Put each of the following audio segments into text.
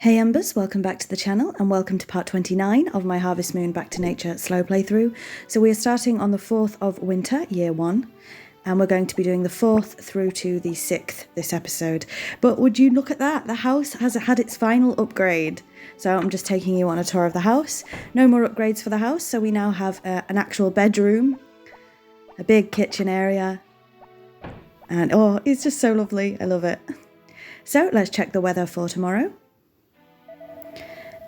Hey Embers, welcome back to the channel and welcome to part 29 of my Harvest Moon Back to Nature slow playthrough. So we are starting on the 4th of winter, year 1, and we're going to be doing the 4th through to the 6th this episode. But would you look at that, the house has had its final upgrade. So I'm just taking you on a tour of the house. No more upgrades for the house, so we now have an actual bedroom, a big kitchen area, and oh, it's just so lovely, I love it. So let's check the weather for tomorrow.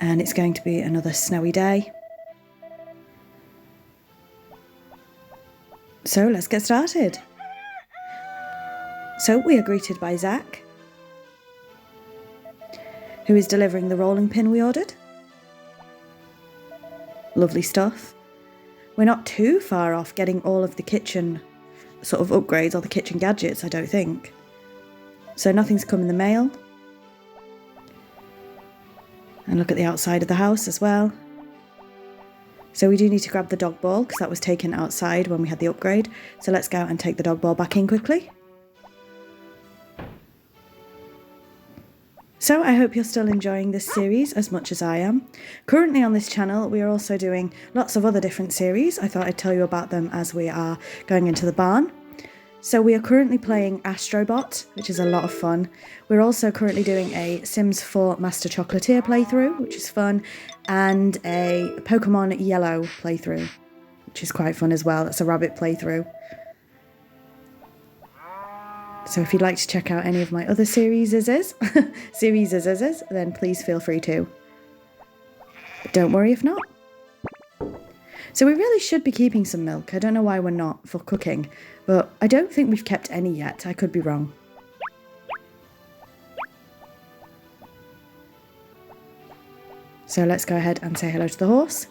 And it's going to be another snowy day. So let's get started. So we are greeted by Zach, who is delivering the rolling pin we ordered. Lovely stuff. We're not too far off getting all of the kitchen sort of upgrades or the kitchen gadgets, I don't think. So nothing's come in the mail. And look at the outside of the house as well. So we do need to grab the dog ball because that was taken outside when we had the upgrade. So let's go and take the dog ball back in quickly. So I hope you're still enjoying this series as much as I am. Currently on this channel we are also doing lots of other different series. I thought I'd tell you about them as we are going into the barn. So we are currently playing Astrobot, which is a lot of fun. We're also currently doing a Sims 4 Master Chocolatier playthrough, which is fun, and a Pokemon Yellow playthrough, which is quite fun as well. It's a rabbit playthrough. So if you'd like to check out any of my other series, then please feel free to. But don't worry if not. So we really should be keeping some milk. I don't know why we're not for cooking, but I don't think we've kept any yet. I could be wrong. So let's go ahead and say hello to the horse.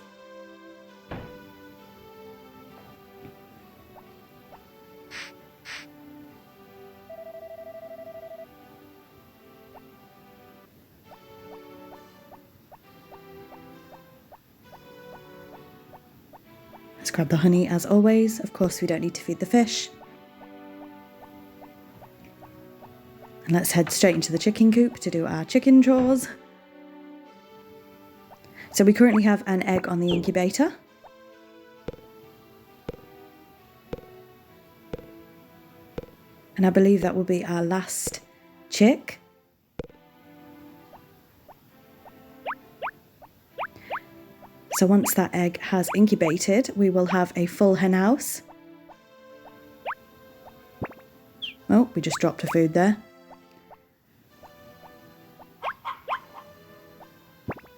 Let's grab the honey as always. Of course, we don't need to feed the fish. And let's head straight into the chicken coop to do our chicken chores. So we currently have an egg on the incubator. And I believe that will be our last chick. So once that egg has incubated, we will have a full hen house. Oh, we just dropped her food there.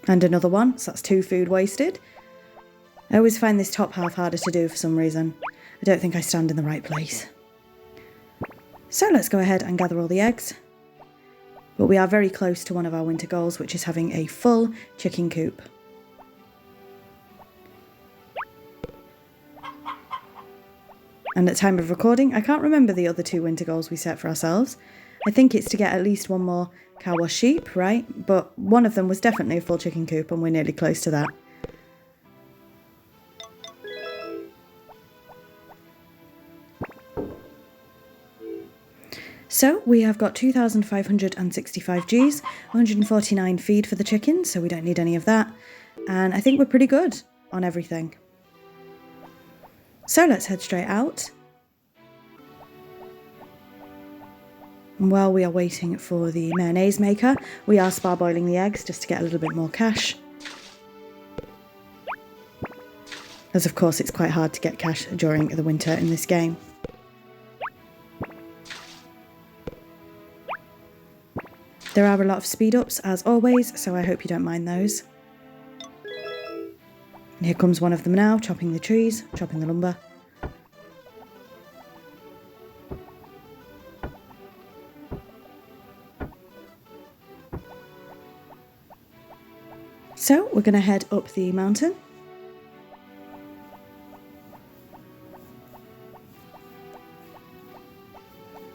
And another one, so that's 2 food wasted. I always find this top half harder to do for some reason. I don't think I stand in the right place. So let's go ahead and gather all the eggs. But we are very close to one of our winter goals, which is having a full chicken coop. And at time of recording, I can't remember the other 2 winter goals we set for ourselves. I think it's to get at least 1 more cow or sheep, right? But one of them was definitely a full chicken coop and we're nearly close to that. So we have got 2,565 Gs, 149 feed for the chickens, so we don't need any of that. And I think we're pretty good on everything. So let's head straight out. And while we are waiting for the mayonnaise maker, we are parboiling the eggs just to get a little bit more cash. As of course it's quite hard to get cash during the winter in this game. There are a lot of speed ups as always, so I hope you don't mind those. And here comes one of them now, chopping the trees, chopping the lumber. So we're going to head up the mountain.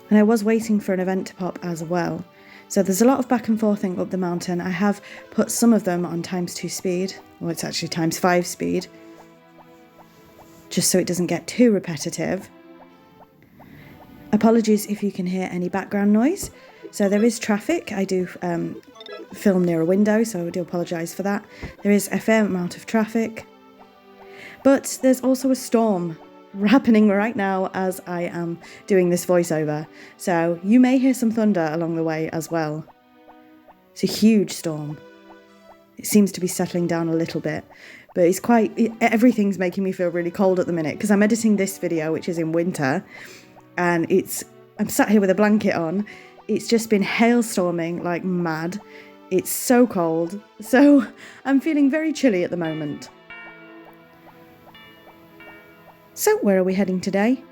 And I was waiting for an event to pop as well. So there's a lot of back and forthing up the mountain. I have put some of them on ×2 speed, or it's actually ×5 speed, just so it doesn't get too repetitive. Apologies if you can hear any background noise. So there is traffic. I do film near a window, so I do apologise for that. There is a fair amount of traffic, but there's also a storm happening right now as I am doing this voiceover, so you may hear some thunder along the way as well. It's a huge storm. It seems to be settling down a little bit, but everything's making me feel really cold at the minute because I'm editing this video, which is in winter, and I'm sat here with a blanket on. It's just been hailstorming like mad. It's so cold, so I'm feeling very chilly at the moment. So where are we heading today?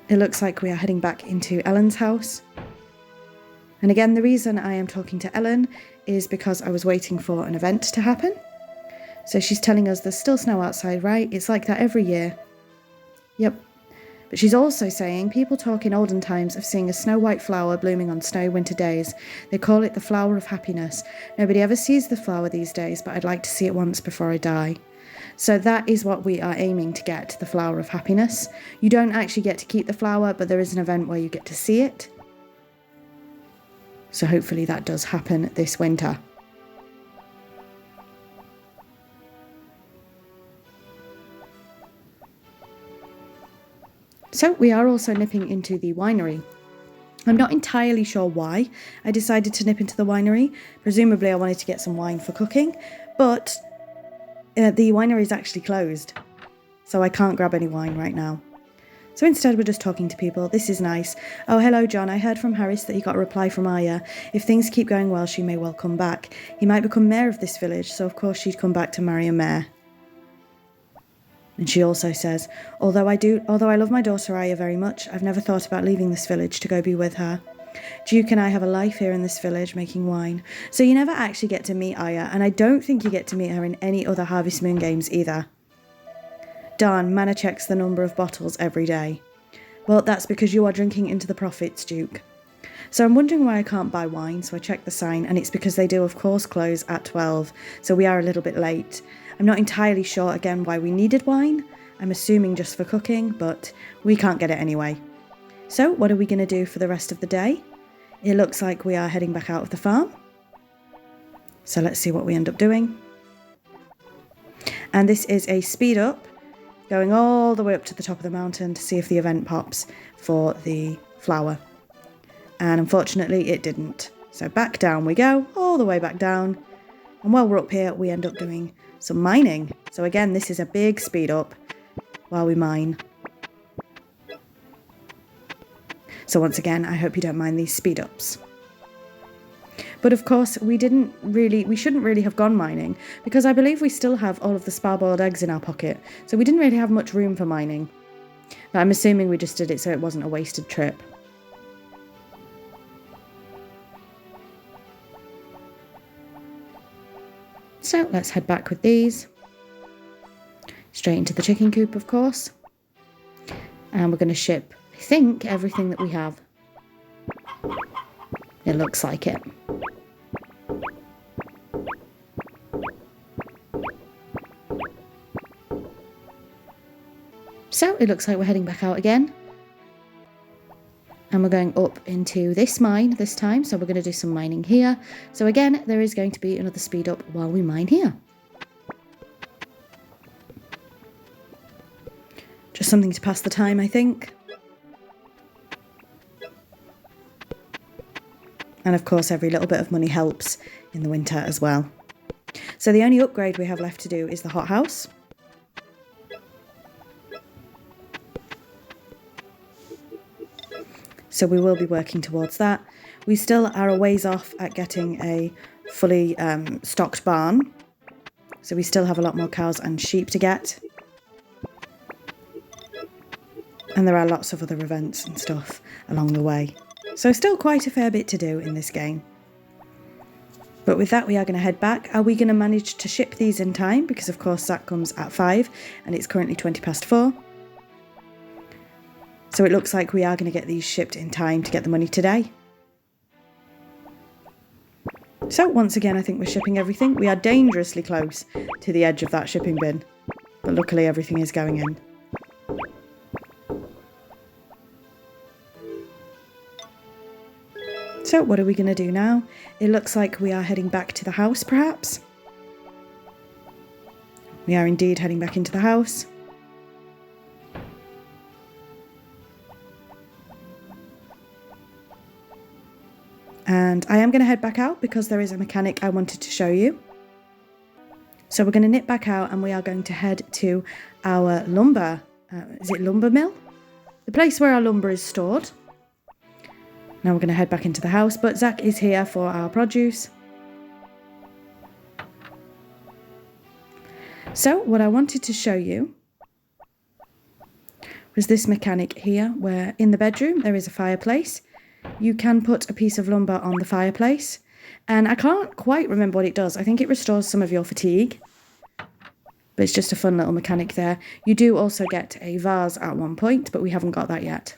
It looks like we are heading back into Ellen's house. And again, the reason I am talking to Ellen is because I was waiting for an event to happen. So she's telling us there's still snow outside, right? It's like that every year. Yep. But she's also saying people talk in olden times of seeing a snow-white flower blooming on snowy winter days. They call it the flower of happiness. Nobody ever sees the flower these days, but I'd like to see it once before I die. So that is what we are aiming to get, the flower of happiness. You don't actually get to keep the flower, but there is an event where you get to see it. So hopefully that does happen this winter. So we are also nipping into the winery. I'm not entirely sure why I decided to nip into the winery. Presumably I wanted to get some wine for cooking, but the winery is actually closed, so I can't grab any wine right now. So instead we're just talking to people. This is nice. Oh, hello John, I heard from Harris that he got a reply from Aya. If things keep going well, she may well come back. He might become mayor of this village, so of course she'd come back to marry a mayor. And she also says, although I love my daughter Aya very much, I've never thought about leaving this village to go be with her. Duke and I have a life here in this village making wine. So you never actually get to meet Aya, and I don't think you get to meet her in any other Harvest Moon games either. Darn, Mana checks the number of bottles every day. Well, that's because you are drinking into the profits, Duke. So I'm wondering why I can't buy wine, so I checked the sign, and it's because they do of course close at 12, so we are a little bit late. I'm not entirely sure again why we needed wine. I'm assuming just for cooking, but we can't get it anyway. So what are we going to do for the rest of the day? It looks like we are heading back out of the farm. So let's see what we end up doing. And this is a speed up, going all the way up to the top of the mountain to see if the event pops for the flower. And unfortunately it didn't. So back down we go, all the way back down. And while we're up here, we end up doing some mining. So again, this is a big speed up while we mine. So once again, I hope you don't mind these speed ups. But of course, we shouldn't really have gone mining because I believe we still have all of the spar-boiled eggs in our pocket. So we didn't really have much room for mining. But I'm assuming we just did it so it wasn't a wasted trip. So let's head back with these. Straight into the chicken coop, of course. And we're going to ship, I think, everything that we have. It looks like it. So it looks like we're heading back out again. And we're going up into this mine this time. So we're going to do some mining here. So again, there is going to be another speed up while we mine here. Just something to pass the time, I think. And of course, every little bit of money helps in the winter as well. So the only upgrade we have left to do is the hothouse. So we will be working towards that. We still are a ways off at getting a fully stocked barn. So we still have a lot more cows and sheep to get. And there are lots of other events and stuff along the way. So still quite a fair bit to do in this game. But with that, we are going to head back. Are we going to manage to ship these in time? Because of course that comes at 5 and it's currently 4:20. So it looks like we are going to get these shipped in time to get the money today. So once again, I think we're shipping everything. We are dangerously close to the edge of that shipping bin. But luckily everything is going in. So what are we going to do now? It looks like we are heading back to the house, perhaps. We are indeed heading back into the house. And I am going to head back out because there is a mechanic I wanted to show you. So we're going to nip back out and we are going to head to our lumber, is it lumber mill? The place where our lumber is stored. Now we're going to head back into the house, but Zach is here for our produce. So what I wanted to show you was this mechanic here, where in the bedroom there is a fireplace. You can put a piece of lumber on the fireplace, and I can't quite remember what it does. I think it restores some of your fatigue, but it's just a fun little mechanic there. You do also get a vase at one point, but we haven't got that yet.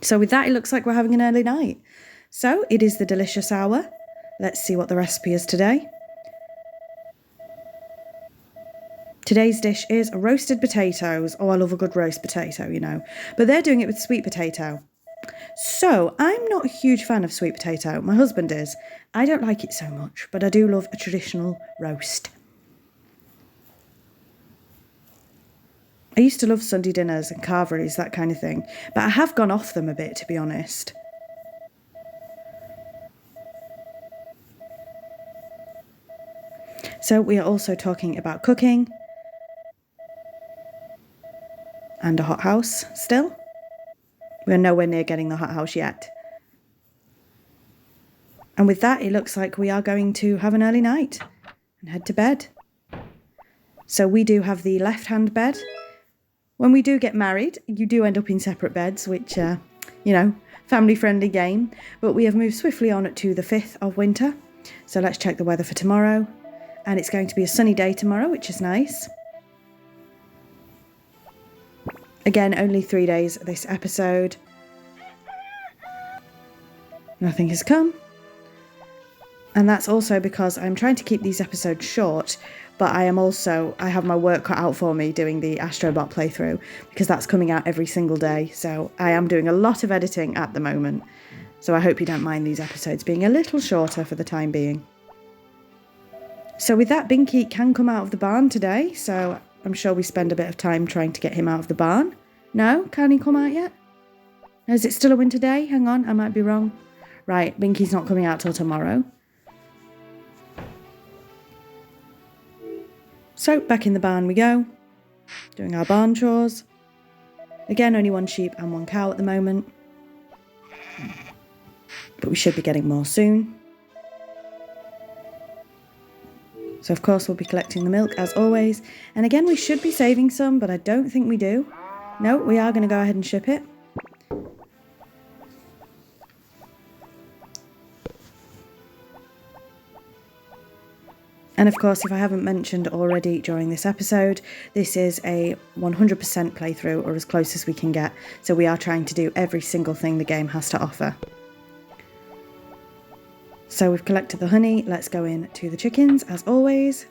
So with that, it looks like we're having an early night. So it is the delicious hour. Let's see what the recipe is today. Today's dish is roasted potatoes. Oh, I love a good roast potato, you know. But they're doing it with sweet potato. So I'm not a huge fan of sweet potato. My husband is. I don't like it so much, but I do love a traditional roast. I used to love Sunday dinners and carveries, that kind of thing, but I have gone off them a bit, to be honest. So we are also talking about cooking and a hothouse still. We are nowhere near getting the hothouse yet. And with that, it looks like we are going to have an early night and head to bed. So we do have the left-hand bed. When we do get married, you do end up in separate beds, which, you know, family-friendly game. But we have moved swiftly on to the 5th of winter. So let's check the weather for tomorrow. And it's going to be a sunny day tomorrow, which is nice. Again, only 3 days this episode. Nothing has come. And that's also because I'm trying to keep these episodes short. But I have my work cut out for me doing the Astrobot playthrough because that's coming out every single day. So I am doing a lot of editing at the moment. So I hope you don't mind these episodes being a little shorter for the time being. So with that, Binky can come out of the barn today. So I'm sure we spend a bit of time trying to get him out of the barn. No? Can he come out yet? Is it still a winter day? Hang on, I might be wrong. Right, Binky's not coming out till tomorrow. So back in the barn we go, doing our barn chores. Again, only 1 sheep and 1 cow at the moment. But we should be getting more soon. So of course we'll be collecting the milk as always. And again, we should be saving some, but I don't think we do. No, we are going to go ahead and ship it. And of course, if I haven't mentioned already during this episode, this is a 100% playthrough, or as close as we can get. So we are trying to do every single thing the game has to offer. So we've collected the honey. Let's go in to the chickens, as always.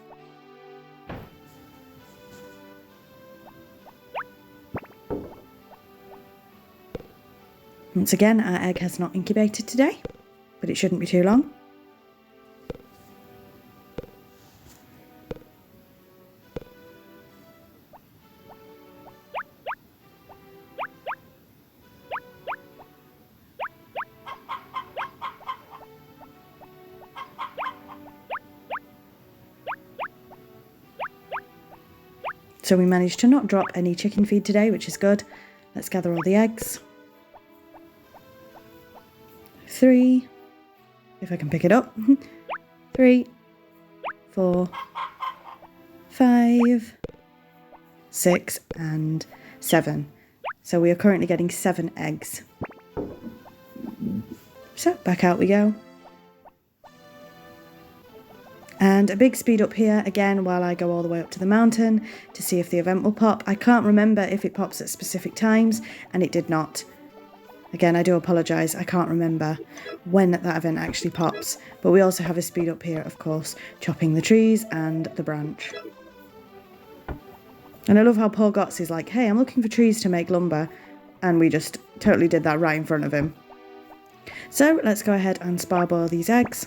Once again, our egg has not incubated today, but it shouldn't be too long. So we managed to not drop any chicken feed today, which is good. Let's gather all the eggs. 3, if I can pick it up. 3, 4, 5, 6, and 7. So we are currently getting 7 eggs. So back out we go. And a big speed up here again while I go all the way up to the mountain to see if the event will pop. I can't remember if it pops at specific times, and it did not. Again, I do apologise, I can't remember when that event actually pops. But we also have a speed up here, of course, chopping the trees and the branch. And I love how Paul Gotts is like, hey, I'm looking for trees to make lumber. And we just totally did that right in front of him. So let's go ahead and parboil these eggs.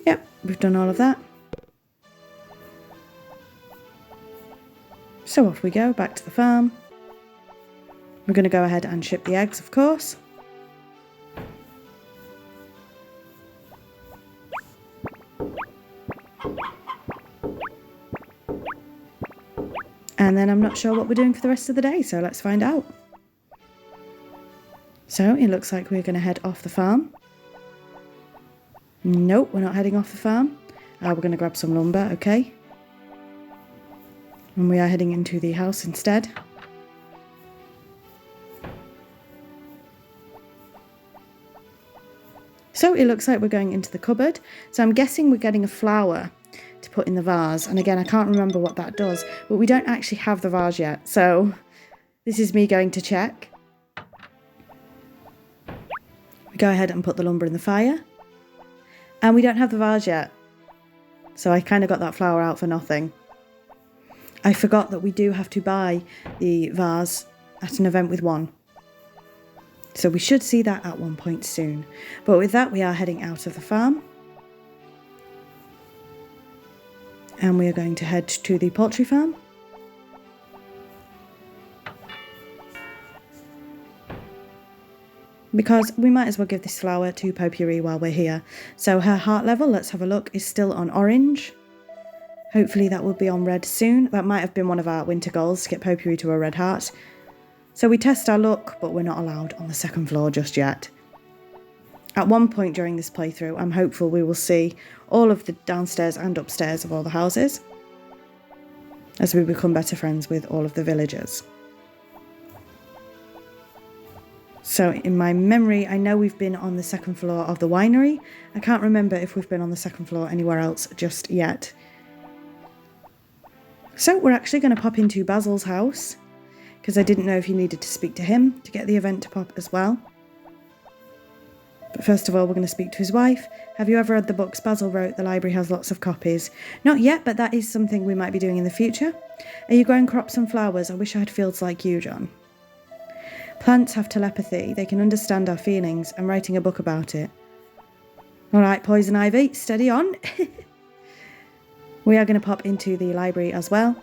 Yep, we've done all of that. So off we go, back to the farm. We're going to go ahead and ship the eggs, of course. And then I'm not sure what we're doing for the rest of the day, so let's find out. So it looks like we're going to head off the farm. Nope, we're not heading off the farm. We're going to grab some lumber, okay. And we are heading into the house instead. So it looks like we're going into the cupboard. So I'm guessing we're getting a flower to put in the vase. And again, I can't remember what that does, but we don't actually have the vase yet. So this is me going to check. We go ahead and put the lumber in the fire. And we don't have the vase yet. So I kind of got that flower out for nothing. I forgot that we do have to buy the vase at an event with one. So we should see that at one point soon. But with that, we are heading out of the farm. And we are going to head to the poultry farm. Because we might as well give this flower to Potpourri while we're here. So her heart level, let's have a look, is still on orange. Hopefully that will be on red soon. That might have been one of our winter goals, to get Potpourri to a red heart. So we test our luck, but we're not allowed on the second floor just yet. At one point during this playthrough, I'm hopeful we will see all of the downstairs and upstairs of all the houses, as we become better friends with all of the villagers. So in my memory, I know we've been on the second floor of the winery. I can't remember if we've been on the second floor anywhere else just yet. So we're actually going to pop into Basil's house, because I didn't know if you needed to speak to him to get the event to pop as well. But first of all, we're going to speak to his wife. Have you ever read the books Basil wrote? The library has lots of copies. Not yet, but that is something we might be doing in the future. Are you growing crops and flowers? I wish I had fields like you, John. Plants have telepathy. They can understand our feelings. I'm writing a book about it. All right, Poison Ivy, steady on. We are going to pop into the library as well.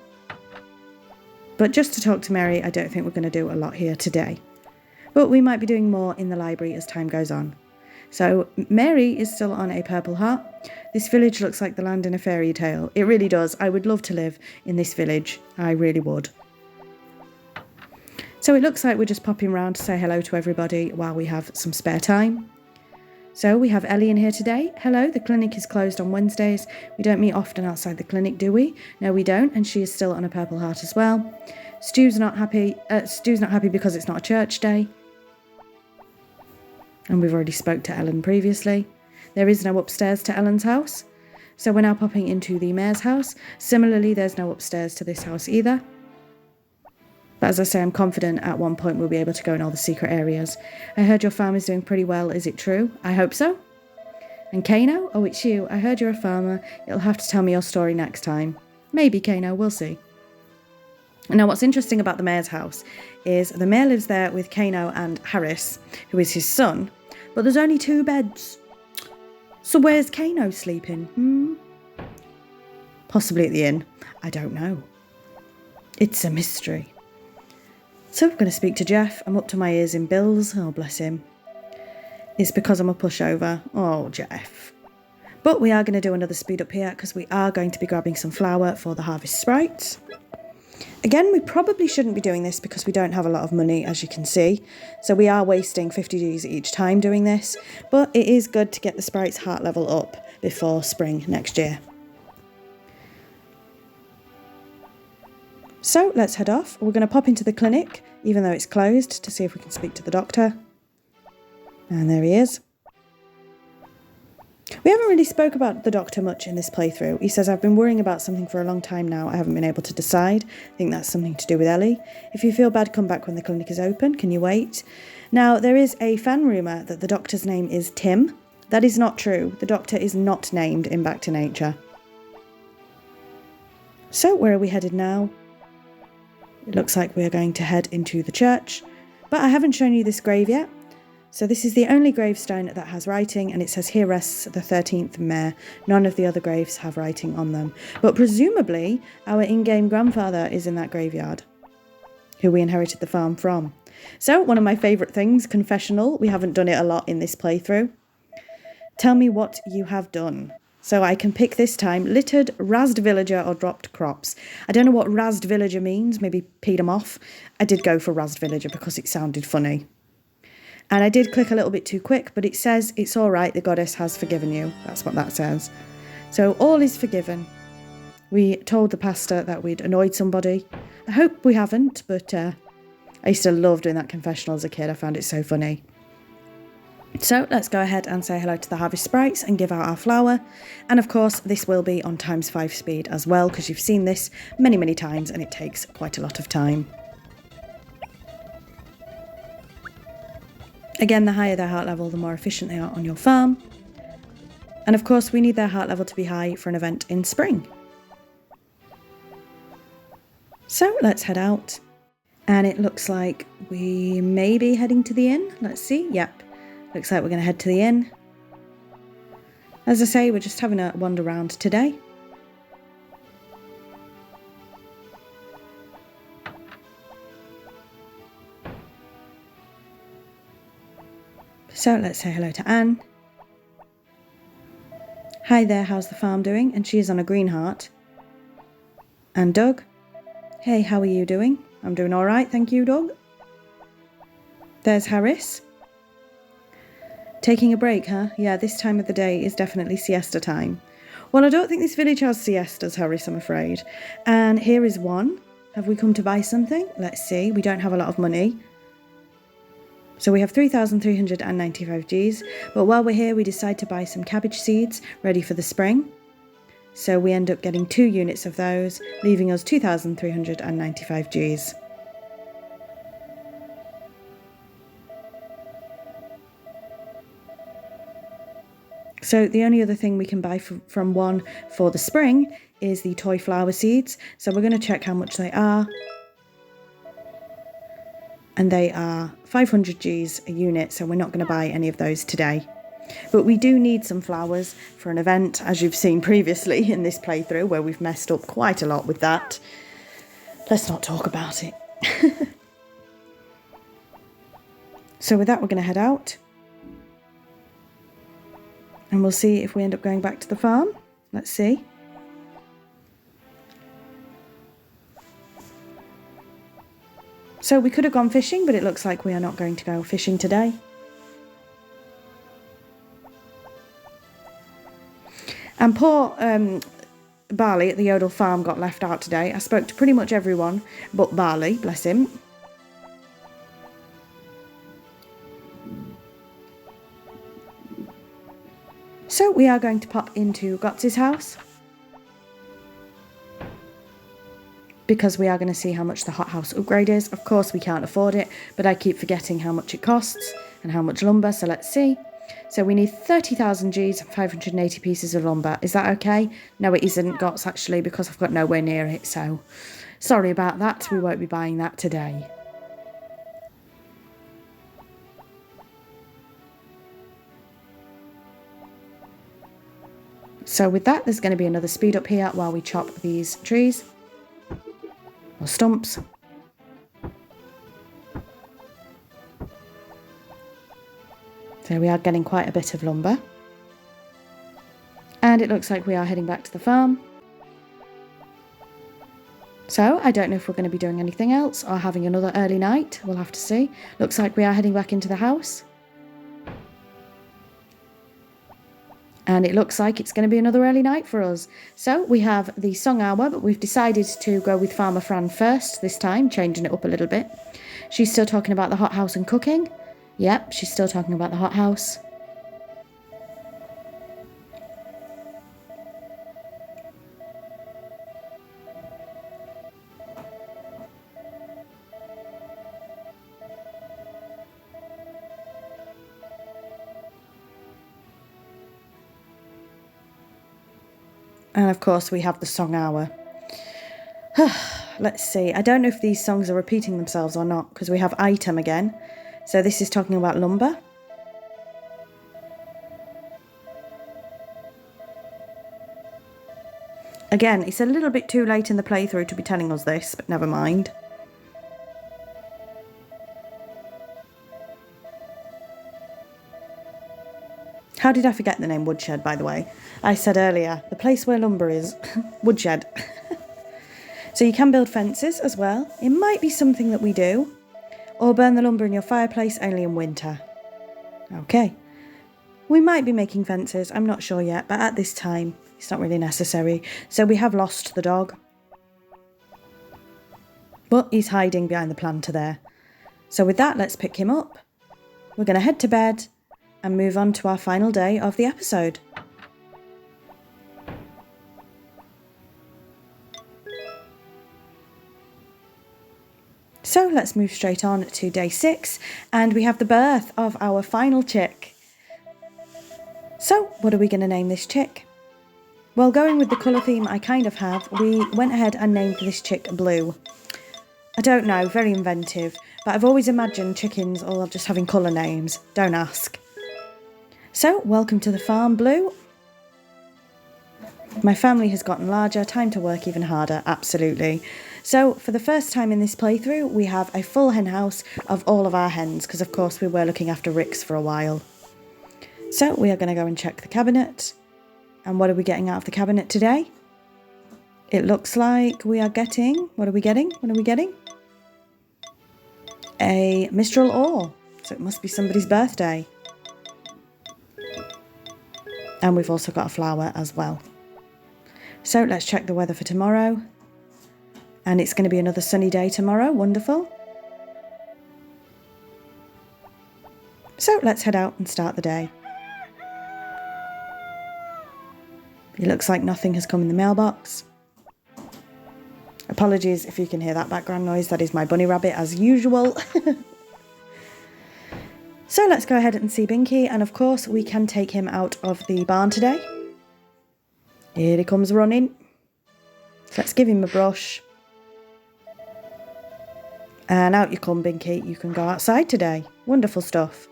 But just to talk to Mary, I don't think we're going to do a lot here today. But we might be doing more in the library as time goes on. So Mary is still on a purple heart. This village looks like the land in a fairy tale. It really does. I would love to live in this village. I really would. So it looks like we're just popping around to say hello to everybody while we have some spare time. So we have Ellie in here today. Hello, the clinic is closed on Wednesdays. We don't meet often outside the clinic, do we? No, we don't, and she is still on a purple heart as well. Stu's not happy because it's not a church day. And we've already spoke to Ellen previously. There is no upstairs to Ellen's house. So we're now popping into the mayor's house. Similarly, there's no upstairs to this house either. But as I say, I'm confident at one point we'll be able to go in all the secret areas. I heard your farm is doing pretty well. Is it true? I hope so. And Kano? Oh, it's you. I heard you're a farmer. You'll have to tell me your story next time. Maybe, Kano. We'll see. Now, what's interesting about the mayor's house is the mayor lives there with Kano and Harris, who is his son. But there's only 2 beds. So where's Kano sleeping? Possibly at the inn. I don't know. It's a mystery. So we're going to speak to Jeff. I'm up to my ears in bills. Oh, bless him. It's because I'm a pushover. Oh, Jeff. But we are going to do another speed up here because we are going to be grabbing some flour for the harvest sprites. Again, we probably shouldn't be doing this because we don't have a lot of money, as you can see. So we are wasting 50 Gs each time doing this. But it is good to get the sprites heart level up before spring next year. So let's head off. We're going to pop into the clinic, even though it's closed, to see if we can speak to the doctor. And there he is. We haven't really spoke about the doctor much in this playthrough. He says, I've been worrying about something for a long time now. I haven't been able to decide. I think that's something to do with Ellie. If you feel bad, come back when the clinic is open. Can you wait? Now, there is a fan rumour that the doctor's name is Tim. That is not true. The doctor is not named in Back to Nature. So, where are we headed now? It looks like we're going to head into the church. But I haven't shown you this grave yet. So this is the only gravestone that has writing, and it says, here rests the 13th mayor. None of the other graves have writing on them. But presumably, our in-game grandfather is in that graveyard, who we inherited the farm from. So, one of my favourite things, confessional. We haven't done it a lot in this playthrough. Tell me what you have done. So I can pick this time, littered, razzed villager or dropped crops. I don't know what razzed villager means, maybe peed them off. I did go for razzed villager because it sounded funny. And I did click a little bit too quick, but it says it's all right, the goddess has forgiven you. That's what that says. So all is forgiven. We told the pastor that we'd annoyed somebody. I hope we haven't, but I used to love doing that confessional as a kid. I found it so funny. So let's go ahead and say hello to the harvest sprites and give out our flour. And of course, this will be on ×5 speed as well, because you've seen this many, many times and it takes quite a lot of time. Again, the higher their heart level, the more efficient they are on your farm. And of course, we need their heart level to be high for an event in spring. So let's head out. And it looks like we may be heading to the inn. Let's see. Yep. Looks like we're going to head to the inn. As I say, we're just having a wander around today. So let's say hello to Anne. Hi there, how's the farm doing? And she is on a green heart. And Doug. Hey, how are you doing? I'm doing all right, thank you, Doug. There's Harris. Taking a break, huh? Yeah, this time of the day is definitely siesta time. Well, I don't think this village has siestas, Harris, I'm afraid. And here is one. Have we come to buy something? Let's see. We don't have a lot of money. So we have 3,395 Gs, but while we're here we decide to buy some cabbage seeds ready for the spring. So we end up getting 2 units of those, leaving us 2,395 Gs. So the only other thing we can buy from one for the spring is the toy flower seeds. So we're going to check how much they are. And they are 500 Gs a unit, so we're not going to buy any of those today. But we do need some flowers for an event, as you've seen previously in this playthrough, where we've messed up quite a lot with that. Let's not talk about it. So with that, we're going to head out. And we'll see if we end up going back to the farm. Let's see. So we could have gone fishing, but it looks like we are not going to go fishing today. And poor Barley at the Yodel farm got left out today. I spoke to pretty much everyone but Barley, bless him. So we are going to pop into Gotz's house, because we are going to see how much the hothouse upgrade is. Of course we can't afford it, but I keep forgetting how much it costs and how much lumber, so let's see. So we need 30,000 Gs and 580 pieces of lumber. Is that okay? No, it isn't, Gotz, actually, because I've got nowhere near it, so sorry about that. We won't be buying that today. So with that, there's going to be another speed up here while we chop these trees. Or stumps. So we are getting quite a bit of lumber. And it looks like we are heading back to the farm. So I don't know if we're going to be doing anything else or having another early night. We'll have to see. Looks like we are heading back into the house. And it looks like it's going to be another early night for us. So we have the song hour, but we've decided to go with Farmer Fran first this time, changing it up a little bit. She's still talking about the hothouse and cooking. Yep, she's still talking about the hothouse. And of course we have the song hour. Let's see. I don't know if these songs are repeating themselves or not, because we have item again. So this is talking about lumber. Again, it's a little bit too late in the playthrough to be telling us this, but never mind. How did I forget the name Woodshed, by the way? I said earlier, the place where lumber is. Woodshed. So you can build fences as well. It might be something that we do. Or burn the lumber in your fireplace only in winter. Okay. We might be making fences, I'm not sure yet, but at this time, it's not really necessary. So we have lost the dog. But he's hiding behind the planter there. So with that, let's pick him up. We're going to head to bed and move on to our final day of the episode. So let's move straight on to day 6, and we have the birth of our final chick. So what are we going to name this chick? Well, going with the colour theme I kind of have, we went ahead and named this chick Blue. I don't know, very inventive, but I've always imagined chickens all just having colour names. Don't ask. So, welcome to the farm, Blue. My family has gotten larger, time to work even harder, absolutely. So, for the first time in this playthrough, we have a full hen house of all of our hens, because of course we were looking after Ricks for a while. So, we are going to go and check the cabinet. And what are we getting out of the cabinet today? It looks like we are getting... What are we getting? A Mistral ore. So it must be somebody's birthday. And we've also got a flower as well. So let's check the weather for tomorrow. And it's going to be another sunny day tomorrow. Wonderful. So let's head out and start the day. It looks like nothing has come in the mailbox. Apologies if you can hear that background noise. That is my bunny rabbit as usual. So let's go ahead and see Binky. And of course we can take him out of the barn today. Here he comes running. So let's give him a brush. And out you come, Binky. You can go outside today. Wonderful stuff.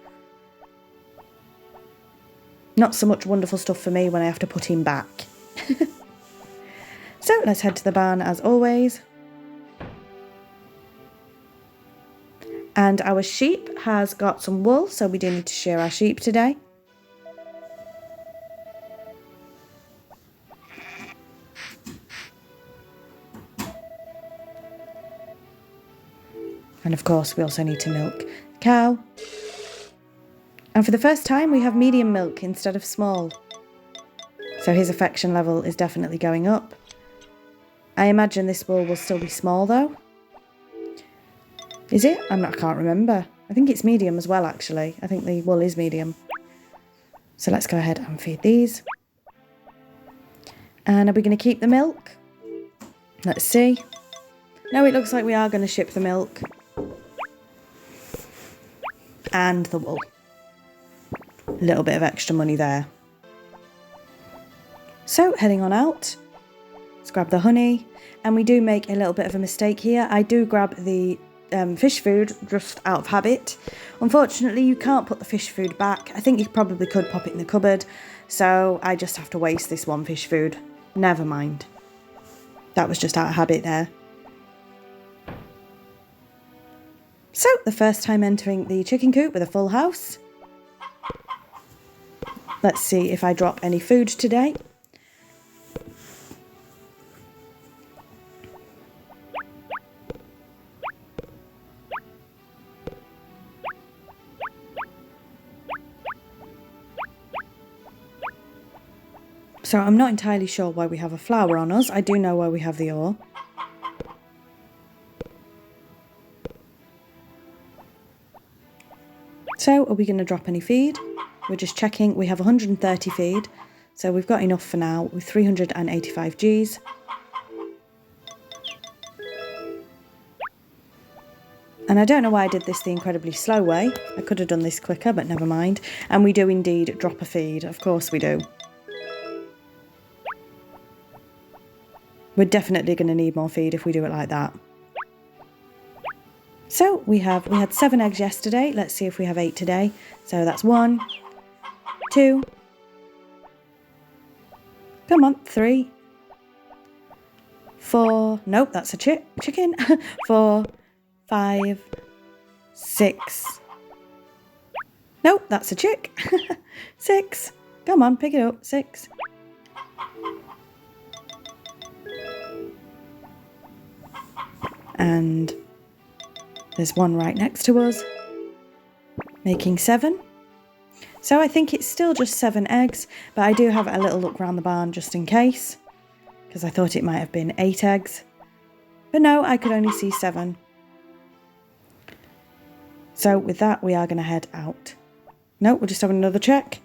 Not so much wonderful stuff for me when I have to put him back. So let's head to the barn as always. And our sheep has got some wool, so we do need to shear our sheep today. And of course we also need to milk the cow. And for the first time we have medium milk instead of small. So his affection level is definitely going up. I imagine this wool will still be small though. Is it? I can't remember. I think it's medium as well actually. I think the wool is medium. So let's go ahead and feed these. And are we going to keep the milk? Let's see. No, it looks like we are going to ship the milk. And the wool. A little bit of extra money there. So heading on out. Let's grab the honey. And we do make a little bit of a mistake here. I do grab the fish food just out of habit. Unfortunately, you can't put the fish food back. I think you probably could pop it in the cupboard. So I just have to waste this one fish food. Never mind. That was just out of habit there. So, the first time entering the chicken coop with a full house. Let's see if I drop any food today. So I'm not entirely sure why we have a flower on us. I do know why we have the ore. So are we going to drop any feed? We're just checking. We have 130 feed. So we've got enough for now with 385 Gs. And I don't know why I did this the incredibly slow way. I could have done this quicker, but never mind. And we do indeed drop a feed. Of course we do. We're definitely going to need more feed if we do it like that. So we had 7 eggs yesterday. Let's see if we have 8 today. So that's 1, 2, come on, 3, 4, nope, that's a chicken. 4, 5, 6, nope, that's a chick. 6, come on, pick it up, 6. And there's one right next to us, making 7. So I think it's still just 7 eggs, but I do have a little look around the barn just in case, because I thought it might have been 8 eggs. But no, I could only see 7. So with that, we are going to head out. No, we're just having another check.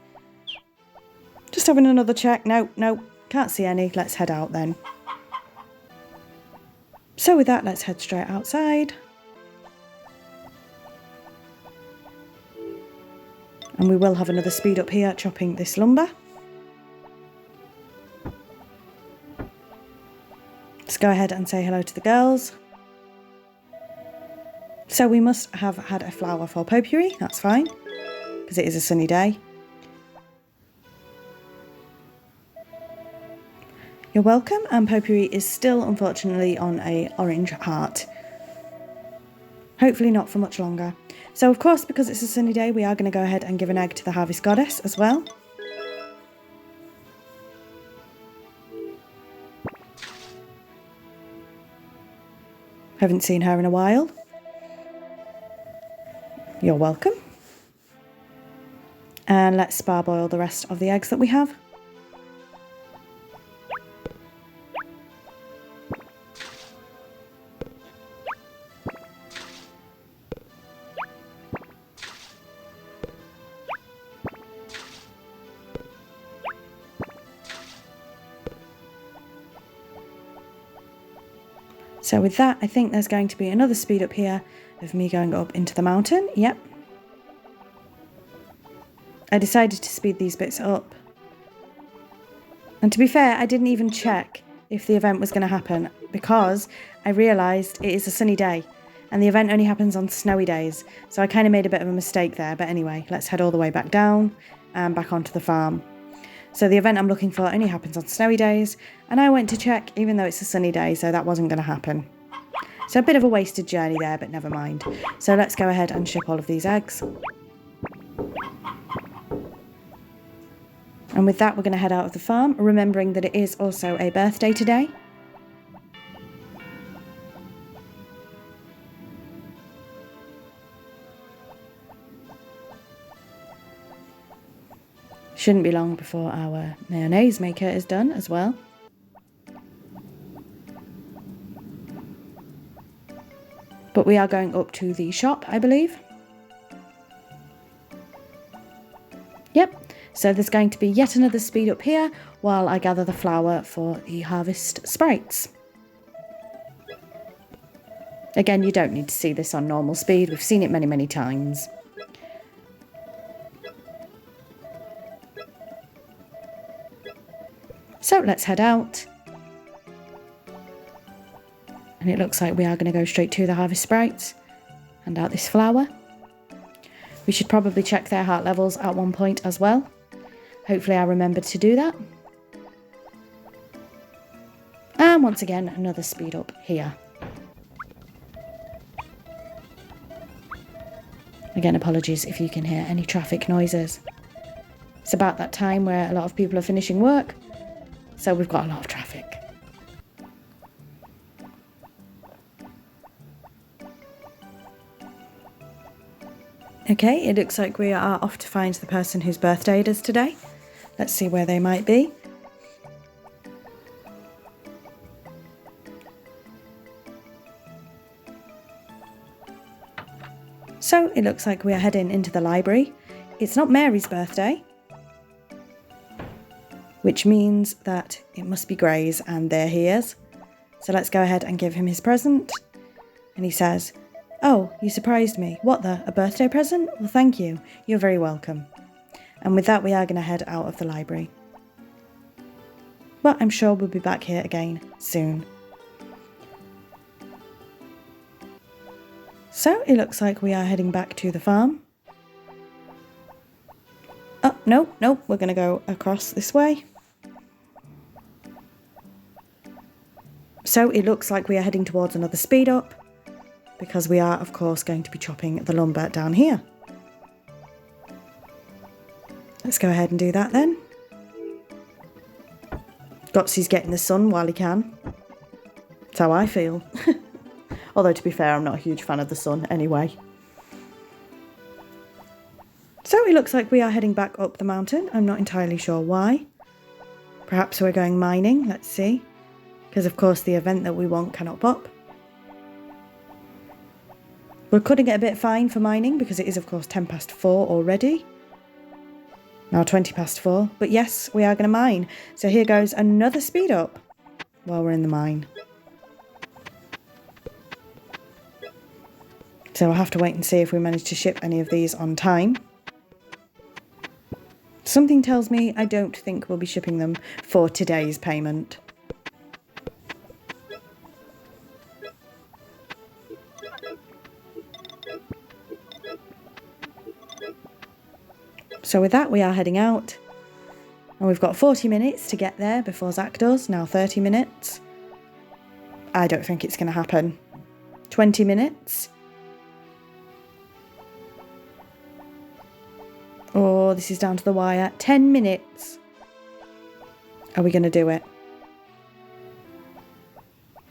Just having another check. No, can't see any. Let's head out then. So with that, let's head straight outside. And we will have another speed up here chopping this lumber. Let's go ahead and say hello to the girls. So we must have had a flower for potpourri, that's fine, because it is a sunny day. You're welcome, and potpourri is still unfortunately on a orange heart. Hopefully not for much longer. So of course, because it's a sunny day, we are going to go ahead and give an egg to the harvest goddess as well. Haven't seen her in a while. You're welcome. And let's parboil the rest of the eggs that we have. So with that, I think there's going to be another speed up here of me going up into the mountain. Yep. I decided to speed these bits up. And to be fair, I didn't even check if the event was going to happen because I realised it is a sunny day and the event only happens on snowy days. So I kind of made a bit of a mistake there. But anyway, let's head all the way back down and back onto the farm. So the event I'm looking for only happens on snowy days, and I went to check even though it's a sunny day, so that wasn't going to happen. So a bit of a wasted journey there, but never mind. So let's go ahead and ship all of these eggs. And with that, we're going to head out of the farm, remembering that it is also a birthday today. Shouldn't be long before our mayonnaise maker is done as well. But we are going up to the shop, I believe. Yep, so there's going to be yet another speed up here while I gather the flour for the harvest sprites. Again, you don't need to see this on normal speed. We've seen it many, many times. So let's head out. And it looks like we are going to go straight to the harvest sprites. Hand out this flour. We should probably check their heart levels at one point as well. Hopefully I remembered to do that. And once again, another speed up here. Again, apologies if you can hear any traffic noises. It's about that time where a lot of people are finishing work. So we've got a lot of traffic. Okay, it looks like we are off to find the person whose birthday it is today. Let's see where they might be. So it looks like we are heading into the library. It's not Mary's birthday, which means that it must be Gray's, and there he is. So let's go ahead and give him his present. And he says, "Oh, you surprised me. What a birthday present? Well, thank you. You're very welcome." And with that, we are going to head out of the library. But I'm sure we'll be back here again soon. So it looks like we are heading back to the farm. Oh, no, we're going to go across this way. So it looks like we are heading towards another speed up, because we are, of course, going to be chopping the lumber down here. Let's go ahead and do that then. Gotsy's getting the sun while he can. That's how I feel. Although, to be fair, I'm not a huge fan of the sun anyway. So it looks like we are heading back up the mountain. I'm not entirely sure why. Perhaps we're going mining, let's see. Because of course the event that we want cannot pop. We're cutting it a bit fine for mining because it is of course 4:10 already. Now 4:20. But yes, we are going to mine. So here goes another speed up while we're in the mine. So we'll have to wait and see if we manage to ship any of these on time. Something tells me I don't think we'll be shipping them for today's payment. So with that, we are heading out. And we've got 40 minutes to get there before Zach does. Now 30 minutes. I don't think it's going to happen. 20 minutes. Oh, this is down to the wire. 10 minutes. Are we going to do it?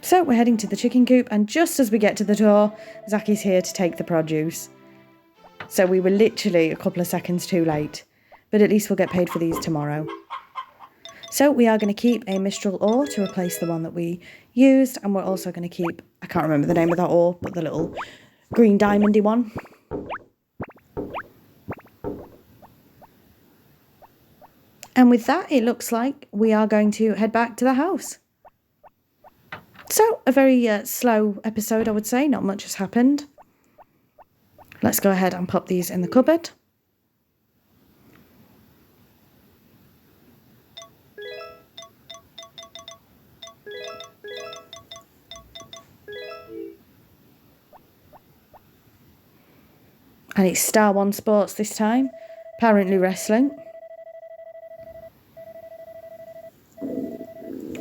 So we're heading to the chicken coop, and just as we get to the door, Zach is here to take the produce. So we were literally a couple of seconds too late, but at least we'll get paid for these tomorrow. So we are going to keep a Mistral ore to replace the one that we used, and we're also going to keep, I can't remember the name of that ore, but the little green diamondy one. And with that, it looks like we are going to head back to the house. So, a very slow episode, I would say. Not much has happened. Let's go ahead and pop these in the cupboard. And it's Star One Sports this time. Apparently wrestling.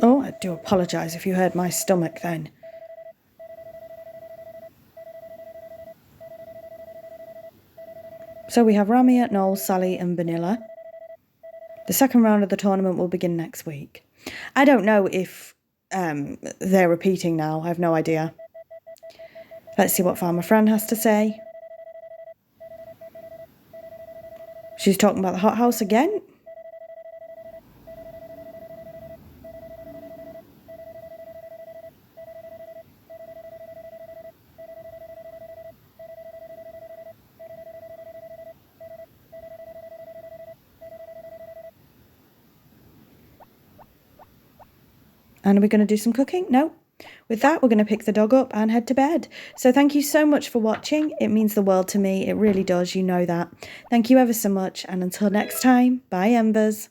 Oh, I do apologise if you heard my stomach then. So we have Ramia, Noel, Sally and Vanilla. The second round of the tournament will begin next week. I don't know if they're repeating now. I have no idea. Let's see what Farmer Fran has to say. She's talking about the hothouse again. And are we going to do some cooking? No. With that, we're going to pick the dog up and head to bed. So thank you so much for watching. It means the world to me. It really does. You know that. Thank you ever so much. And until next time, bye, Embers.